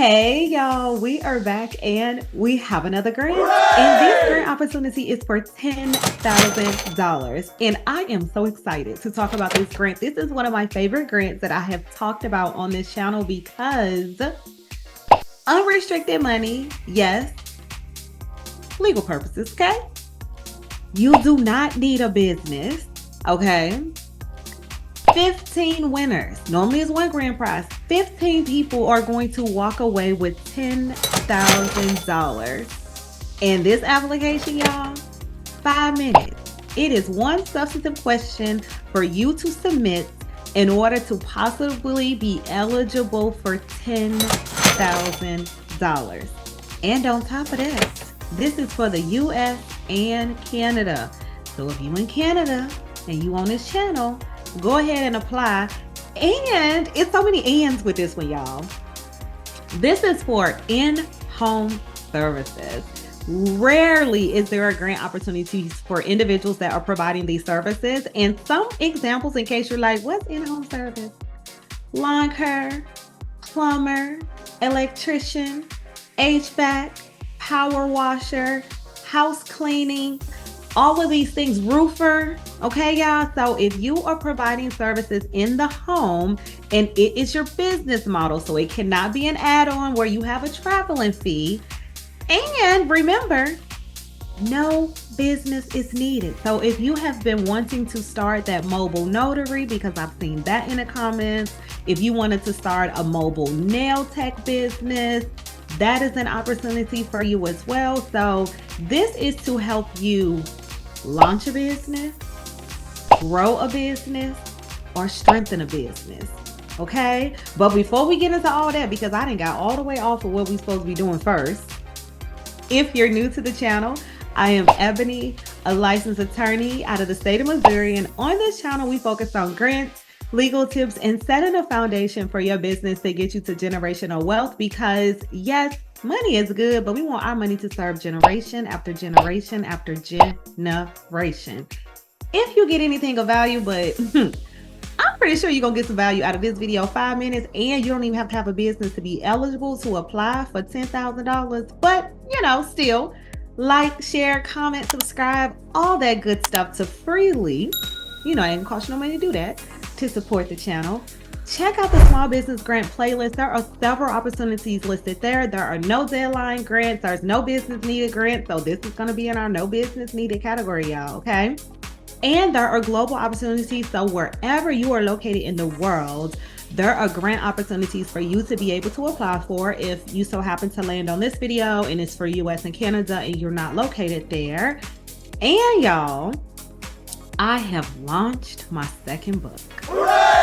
Hey y'all, we are back and we have another grant. And this grant opportunity is for $10,000. And I am so excited to talk about this grant. This is one of my favorite grants that I have talked about on this channel because unrestricted money, yes, legal purposes, okay? You do not need a business, okay? 15 winners. Normally it's one grand prize. 15 people are going to walk away with $10,000. And this application, y'all, 5 minutes. It is one substantive question for you to submit in order to possibly be eligible for $10,000. And on top of that, this is for the US and Canada. So if you in Canada and you on this channel, go ahead and apply. And it's so many ands with this one, y'all. This is for in-home services. Rarely is there a grant opportunities for individuals that are providing these services. And some examples, in case you're like, what's in-home service? Lawn care, plumber, electrician, HVAC, power washer, house cleaning, all of these things, roofer, okay, y'all? So if you are providing services in the home and it is your business model, so it cannot be an add-on where you have a traveling fee. And remember, no business is needed. So if you have been wanting to start that mobile notary, because I've seen that in the comments, if you wanted to start a mobile nail tech business, that is an opportunity for you as well. So this is to help you launch a business, grow a business, or strengthen a business. Okay? But before we get into all that, because I done got all the way off of what we're supposed to be doing first, if you're new to the channel, I am Ebony, a licensed attorney out of the state of Missouri. And on this channel, we focus on grants, legal tips, and setting a foundation for your business to get you to generational wealth. Because yes, money is good, but we want our money to serve generation after generation after generation. If you get anything of value, but I'm pretty sure you're going to get some value out of this video, 5 minutes, and you don't even have to have a business to be eligible to apply for $10,000. But, still, like, share, comment, subscribe, all that good stuff to freely, it ain't cost you no money to do that, to support the channel. Check out the small business grant playlist. There are several opportunities listed there. There are no deadline grants. There's no business needed grants. So this is going to be in our no business needed category, y'all. Okay. And there are global opportunities. So wherever you are located in the world, there are grant opportunities for you to be able to apply for if you so happen to land on this video and it's for US and Canada and you're not located there. And y'all, I have launched my second book.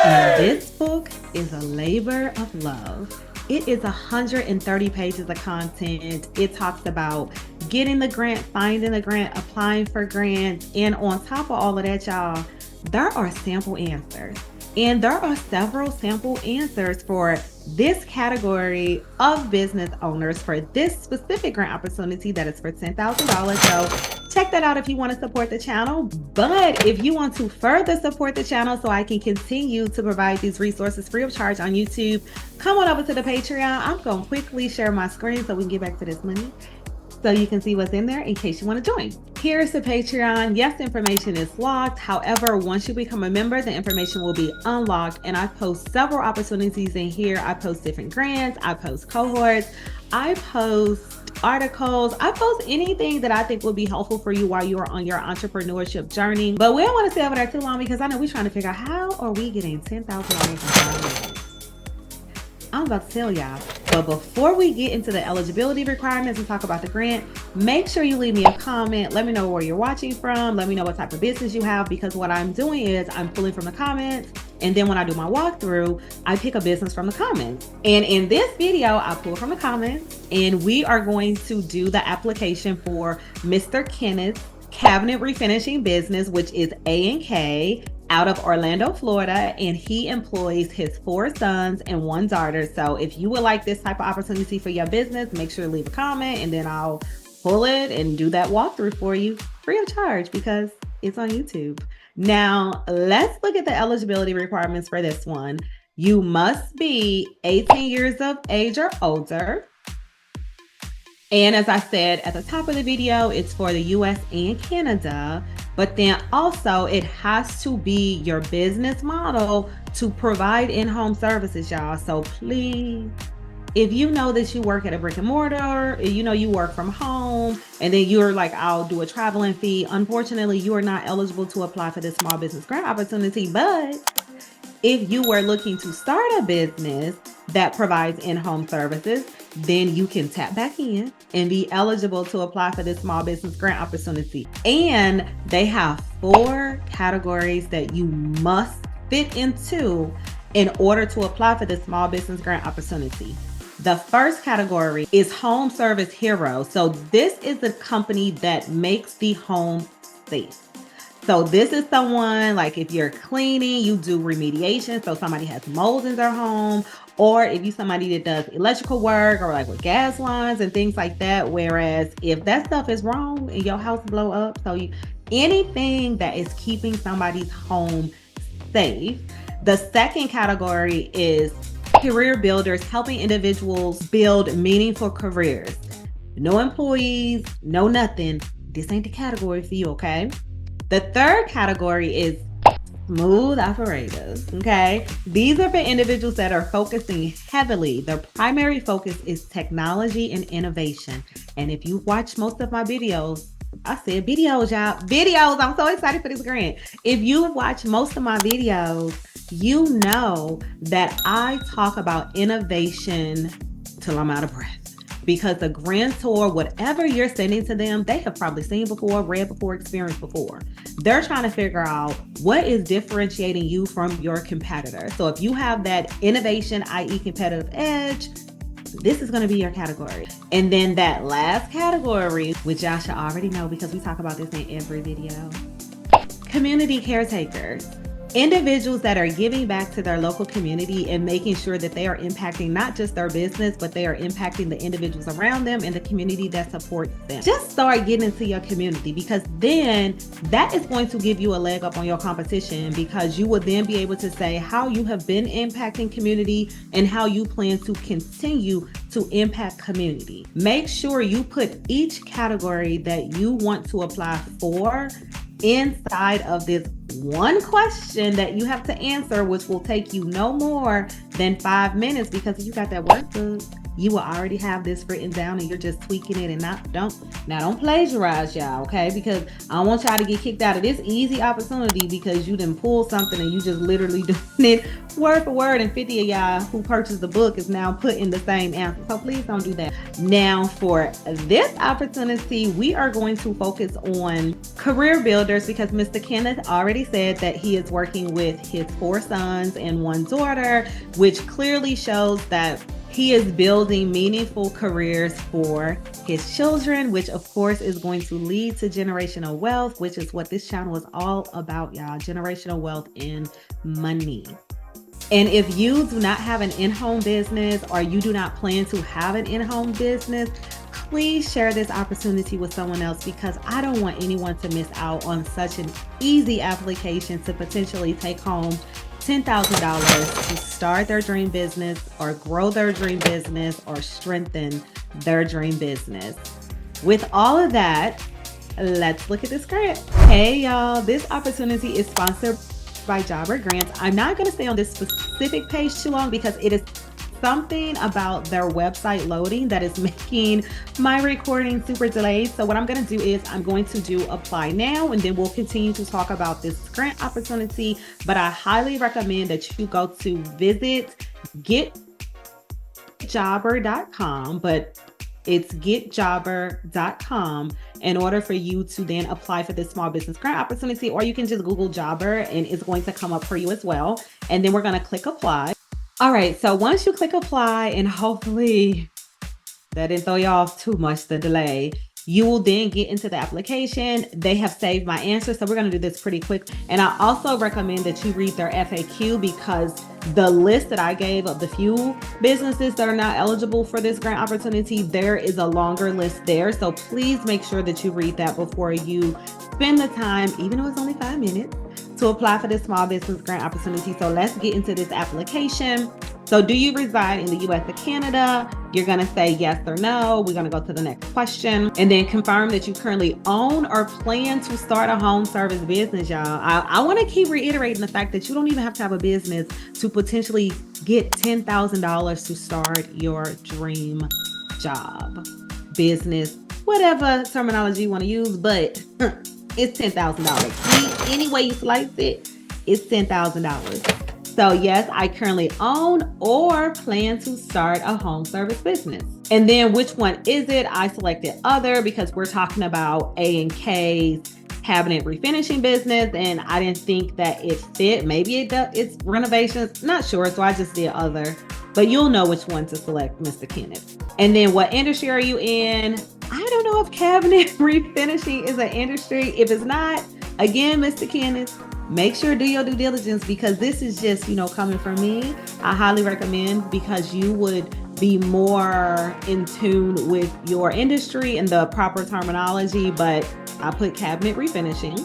And this book is a labor of love. It is 130 pages of content. It talks about getting the grant, finding the grant, applying for grants. And on top of all of that, y'all, there are sample answers. And there are several sample answers for this category of business owners for this specific grant opportunity that is for $10,000. So check that out if you want to support the channel. But if you want to further support the channel so I can continue to provide these resources free of charge on YouTube, come on over to the Patreon. I'm going to quickly share my screen so we can get back to this money, so you can see what's in there in case you want to join. Here's the Patreon. Yes, the information is locked. However, once you become a member, the information will be unlocked. And I post several opportunities in here. I post different grants. I post cohorts. I post articles. I post anything that I think will be helpful for you while you are on your entrepreneurship journey. But we don't want to stay over there too long because I know we're trying to figure out how are we getting $10,000 in 5 minutes. I'm about to tell y'all. But before we get into the eligibility requirements and talk about the grant, make sure you leave me a comment. Let me know where you're watching from. Let me know what type of business you have, because what I'm doing is I'm pulling from the comments. And then when I do my walkthrough, I pick a business from the comments. And in this video, I pull from the comments and we are going to do the application for Mr. Kenneth's cabinet refinishing business, which is A&K, out of Orlando, Florida, and he employs his 4 sons and 1 daughter. So if you would like this type of opportunity for your business, make sure to leave a comment and then I'll pull it and do that walkthrough for you free of charge because it's on YouTube. Now, let's look at the eligibility requirements for this one. You must be 18 years of age or older. And as I said at the top of the video, it's for the US and Canada, but then also it has to be your business model to provide in-home services, y'all. So please, if you know that you work at a brick and mortar, you know you work from home, and then you're like, I'll do a traveling fee. Unfortunately, you are not eligible to apply for this small business grant opportunity, but if you were looking to start a business that provides in-home services, then you can tap back in and be eligible to apply for this small business grant opportunity. And they have 4 categories that you must fit into in order to apply for this small business grant opportunity. The first category is Home Service Hero. So this is the company that makes the home safe. So this is someone, like if you're cleaning, you do remediation. So somebody has mold in their home, or if you somebody that does electrical work or like with gas lines and things like that. Whereas if that stuff is wrong and your house blow up, anything that is keeping somebody's home safe. The second category is career builders, helping individuals build meaningful careers. No employees, no nothing. This ain't the category for you, okay? The third category is smooth operators, okay? These are for individuals that are focusing heavily. Their primary focus is technology and innovation. And if you watch most of my videos, I said videos, y'all. Videos, I'm so excited for this grant. If you watch most of my videos, you know that I talk about innovation till I'm out of breath. Because the grantor, whatever you're sending to them, they have probably seen before, read before, experienced before. They're trying to figure out what is differentiating you from your competitor. So if you have that innovation, i.e. competitive edge, this is going to be your category. And then that last category, which y'all should already know because we talk about this in every video, community caretakers. Individuals that are giving back to their local community and making sure that they are impacting not just their business, but they are impacting the individuals around them and the community that supports them. Just start getting into your community, because then that is going to give you a leg up on your competition, because you will then be able to say how you have been impacting community and how you plan to continue to impact community. Make sure you put each category that you want to apply for inside of this one question that you have to answer, which will take you no more than 5 minutes, because if you got that workbook, you will already have this written down and you're just tweaking it. And don't plagiarize, y'all, okay? Because I don't want y'all to get kicked out of this easy opportunity because you didn't pull something and you just literally doing it word for word, and 50 of y'all who purchased the book is now putting the same answer. So please don't do that. Now for this opportunity, we are going to focus on career builders, because Mr. Kenneth already said that he is working with his 4 sons and 1 daughter, which clearly shows that he is building meaningful careers for his children, which of course is going to lead to generational wealth, which is what this channel is all about, y'all. Generational wealth and money. And if you do not have an in-home business, or you do not plan to have an in-home business, please share this opportunity with someone else, because I don't want anyone to miss out on such an easy application to potentially take home $10,000 to start their dream business, or grow their dream business, or strengthen their dream business. With all of that, let's look at this grant. Hey y'all, this opportunity is sponsored by Jobber Grants. I'm not going to stay on this specific page too long because it is something about their website loading that is making my recording super delayed. So what I'm going to do is I'm going to do apply now, and then we'll continue to talk about this grant opportunity. But I highly recommend that you go to visit getjobber.com, but it's getjobber.com in order for you to then apply for this small business grant opportunity, or you can just Google Jobber and it's going to come up for you as well. And then we're going to click apply. All right, so once you click apply, and hopefully that didn't throw you off too much, the delay, you will then get into the application. They have saved my answer, so we're going to do this pretty quick. And I also recommend that you read their FAQ, because the list that I gave of the few businesses that are not eligible for this grant opportunity, there is a longer list there. So please make sure that you read that before you spend the time, even though it's only 5 minutes, to apply for this small business grant opportunity. So let's get into this application. So do you reside in the US or Canada? You're going to say yes or no. We're going to go to the next question and then confirm that you currently own or plan to start a home service business, y'all. I want to keep reiterating the fact that you don't even have to have a business to potentially get $10,000 to start your dream job, business, whatever terminology you want to use, but it's $10,000. Any way you slice it, it's $10,000. So yes, I currently own or plan to start a home service business. And then which one is it? I selected other because we're talking about A&K's cabinet refinishing business, and I didn't think that it fit. Maybe it does, it's renovations, not sure. So I just did other, but you'll know which one to select, Mr. Kenneth. And then what industry are you in? I don't know if cabinet refinishing is an industry. If it's not, again, Mr. Kenneth, make sure to do your due diligence, because this is just, coming from me. I highly recommend, because you would be more in tune with your industry and the proper terminology. But I put cabinet refinishing.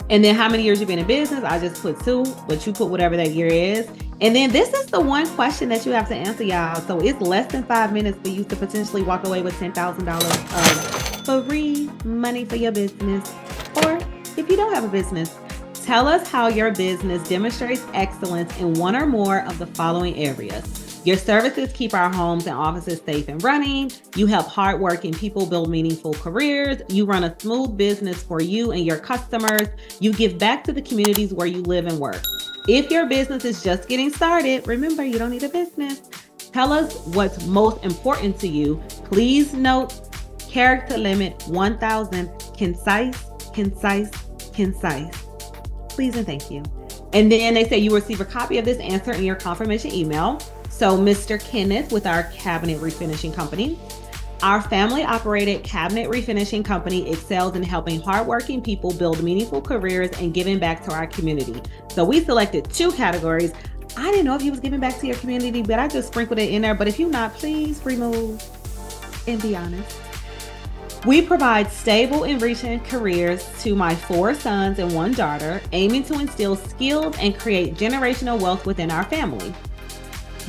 And then how many years you've been in business? I just put 2, but you put whatever that year is. And then this is the one question that you have to answer, y'all. So it's less than 5 minutes for you to potentially walk away with $10,000 of free money for your business. Or if you don't have a business, tell us how your business demonstrates excellence in one or more of the following areas. Your services keep our homes and offices safe and running. You help hardworking people build meaningful careers. You run a smooth business for you and your customers. You give back to the communities where you live and work. If your business is just getting started, remember, you don't need a business. Tell us what's most important to you. Please note, character limit 1,000. Concise, concise, concise. Please and thank you. And then they say you receive a copy of this answer in your confirmation email. So Mr. Kenneth with our cabinet refinishing company. Our family-operated cabinet refinishing company excels in helping hardworking people build meaningful careers and giving back to our community. So we selected 2 categories. I didn't know if you was giving back to your community, but I just sprinkled it in there. But if you're not, please remove and be honest. We provide stable, enriching careers to my 4 sons and 1 daughter, aiming to instill skills and create generational wealth within our family.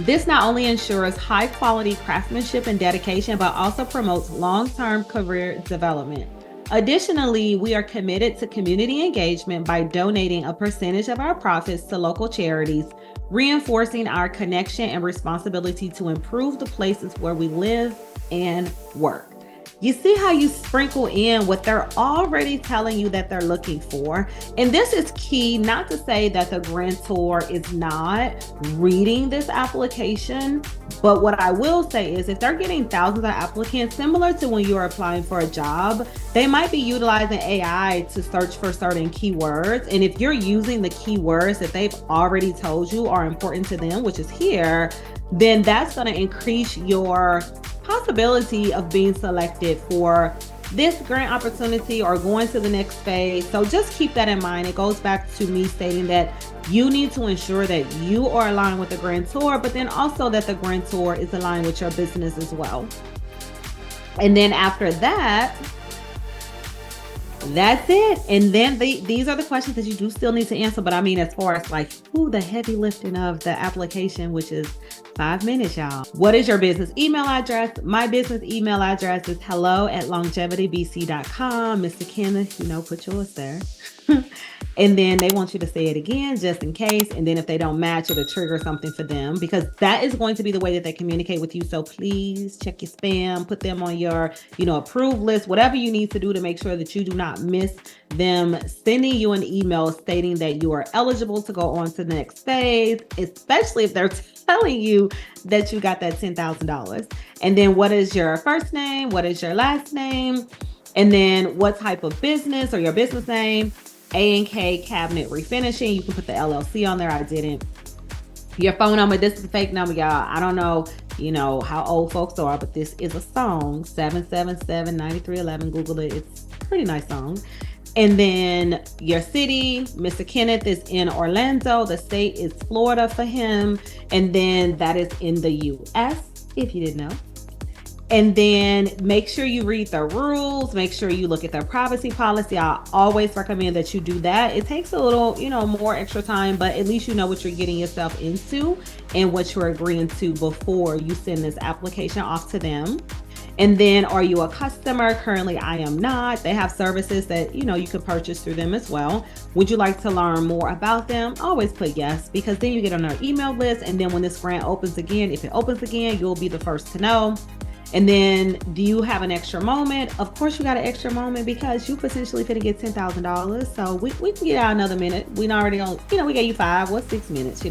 This not only ensures high quality craftsmanship and dedication, but also promotes long-term career development. Additionally, we are committed to community engagement by donating a percentage of our profits to local charities, reinforcing our connection and responsibility to improve the places where we live and work. You see how you sprinkle in what they're already telling you that they're looking for. And this is key, not to say that the grantor is not reading this application, but what I will say is if they're getting thousands of applicants, similar to when you're applying for a job, they might be utilizing AI to search for certain keywords. And if you're using the keywords that they've already told you are important to them, which is here, then that's going to increase your possibility of being selected for this grant opportunity or going to the next phase. So just keep that in mind. It goes back to me stating that you need to ensure that you are aligned with the grantor, but then also that the grantor is aligned with your business as well. And then after that, that's it. And then these are the questions that you do still need to answer. But I mean, as far as the heavy lifting of the application, which is 5 minutes, y'all. What is your business email address? My business email address is hello@longevitybc.com. Mr. Kenneth, put yours there. And then they want you to say it again, just in case. And then if they don't match, it'll trigger something for them, because that is going to be the way that they communicate with you. So please check your spam, put them on your, approved list, whatever you need to do to make sure that you do not miss them sending you an email stating that you are eligible to go on to the next phase, especially if they're telling you that you got that $10,000. And then what is your first name? What is your last name? And then what type of business or your business name? A&K Cabinet Refinishing. You can put the LLC on there. I didn't. Your phone number. This is a fake number, y'all. I don't know, how old folks are, but this is a song. 777-9311. Google it. It's a pretty nice song. And then your city. Mr. Kenneth is in Orlando. The state is Florida for him. And then that is in the US, if you didn't know. And then make sure you read the rules, make sure you look at their privacy policy. I always recommend that you do that. It takes a little, more extra time, but at least you know what you're getting yourself into and what you're agreeing to before you send this application off to them. And then, are you a customer? Currently, I am not. They have services that, you can purchase through them as well. Would you like to learn more about them? Always put yes, because then you get on our email list. And then when this grant opens again, if it opens again, you'll be the first to know. And then, do you have an extra moment? Of course, you got an extra moment because you potentially could get $10,000. So we can get out another minute. We already on, we gave you 5 or 6 minutes,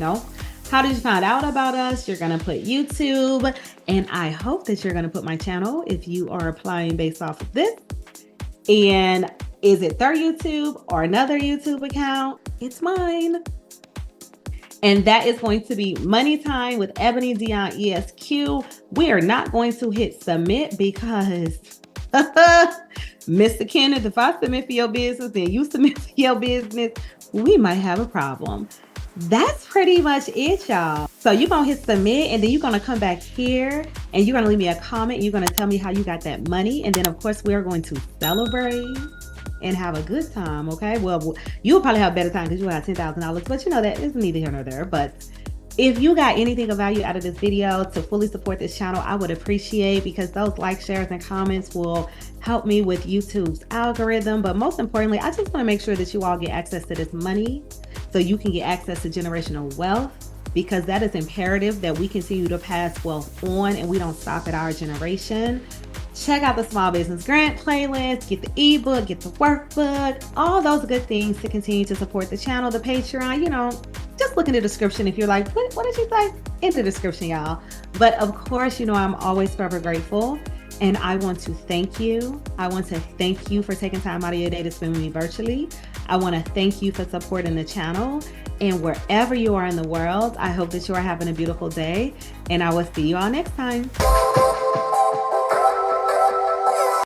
How did you find out about us? You're going to put YouTube, and I hope that you're going to put my channel if you are applying based off of this. And is it their YouTube or another YouTube account? It's mine. And that is going to be Money Time with Ebony Dion ESQ. We are not going to hit submit because Mr. Kenneth, if I submit for your business and you submit for your business, we might have a problem. That's pretty much it, y'all. So you're going to hit submit, and then you're going to come back here and you're going to leave me a comment. You're going to tell me how you got that money. And then, of course, we are going to celebrate and have a good time, okay? Well, you'll probably have a better time because you have $10,000, but that is neither here nor there. But if you got anything of value out of this video to fully support this channel, I would appreciate, because those likes, shares, and comments will help me with YouTube's algorithm. But most importantly, I just want to make sure that you all get access to this money so you can get access to generational wealth, because that is imperative that we continue to pass wealth on and we don't stop at our generation. Check out the Small Business Grant playlist, get the ebook, get the workbook, all those good things to continue to support the channel, the Patreon, just look in the description if you're like, what did you say? In the description, y'all. But of course, I'm always forever grateful. And I want to thank you. I want to thank you for taking time out of your day to spend with me virtually. I want to thank you for supporting the channel. And wherever you are in the world, I hope that you are having a beautiful day. And I will see you all next time.